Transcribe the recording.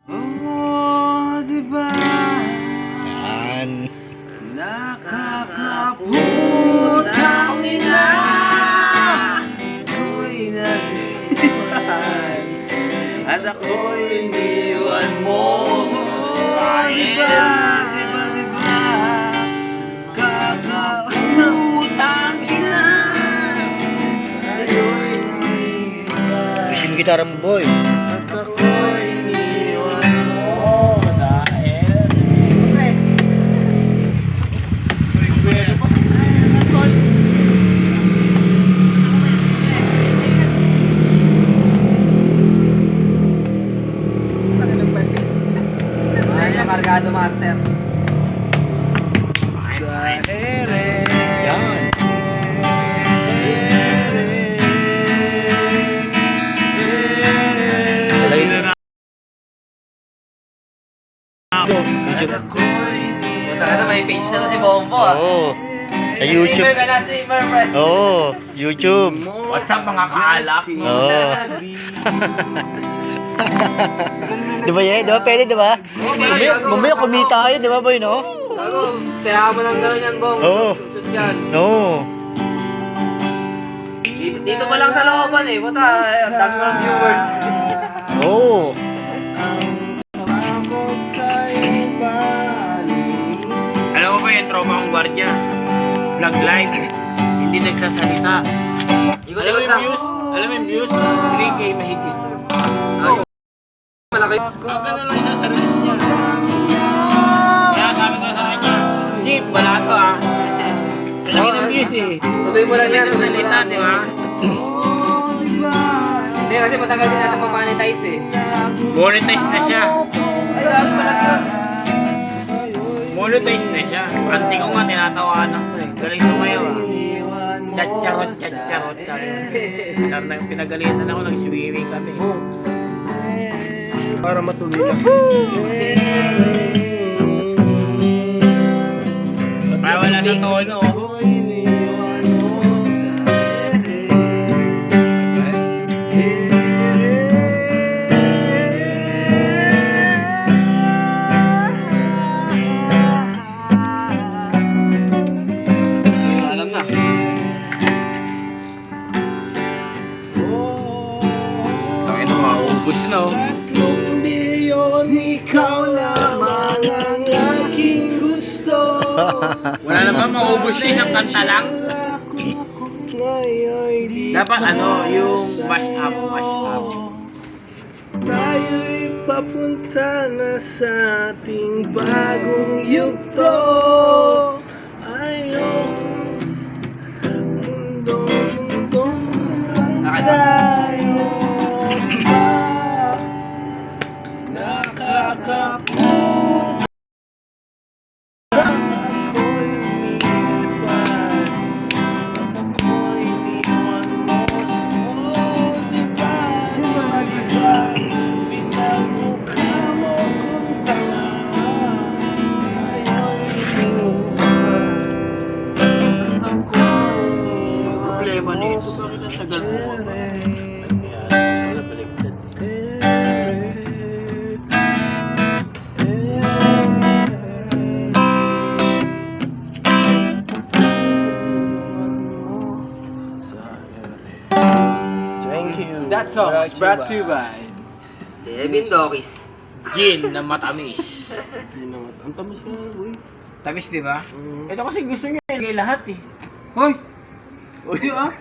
Oh, diba? Yan. Nakakaputang ina. Ako'y nag-iwan at ako'y iniwan mo. Diba? Diba? Diba? Kakaputang ina. Ako'y nag-iwan Yung gitara mo, boy. at ako'y iniwan mo. Dahil Kargado master. Sa ere. Yan. Talaga may page na si Bombo ah. Oo. Sa YouTube. Streamer ka na, streamer, bro. Oo. YouTube. What's up mga kaalak? Oo. Di ba yan? Di ba? Pwede, di ba? Mamaya kumita kayo, di ba, boy, no? Gago, sira mo ng gano'n yan, Bong. Oo. Susut yan. No. Dito pa lang sa looban eh. Puta, ang dami mo ng viewers. Oo. Alam mo ba yung tropa kong gwardiya? Vlog live. Hindi nagsasalita. Alam mo yung views? Alam mo yung views? 3K mahigit. Malaki. Ang gano'n lang siya sa reels niya. Kaya sabi ko sa kanya, Jeep, wala to ah. Malaki ng views eh. Tuloy mo lang yan. Tuloy mo Salita, lang. di ba? Hindi kasi matagal din natin mamonetize eh. Monetize na siya. Ay, gago, malaki yun. Monetize na siya. Anti ko nga, tinatawanan ko eh. Galing sumayaw ah. Chatcharot, chatcharot. Pinagalitan ako, nag-swimming kami. Para matuloy lang. Para wala sa tono. Alam na. Tayo na, maubos na oh. Ikaw lamang ang aking gusto. Wala naman, maubos na isang kanta lang. Dapat ano, yung mash up, mash up. Tayo'y papunta na sa ating bagong yugto. Ayokong mundo-mundong tayo pa. Nakakaputa. Ako'y umilipan at ako'y iniwan mo. Oh, diba? Pinagmukha mo kung tanga. Ako'y iniwan at ako'y Problema nito, bakit ang tagal mo? Wala baliktad. Thank you. That song is brought to you by Devin Dokis. Gin na matamis. Ang tamis na boy. Tamis, di ba? Ito kasi gusto niya kay lahat eh. Hoy! Hoy ah!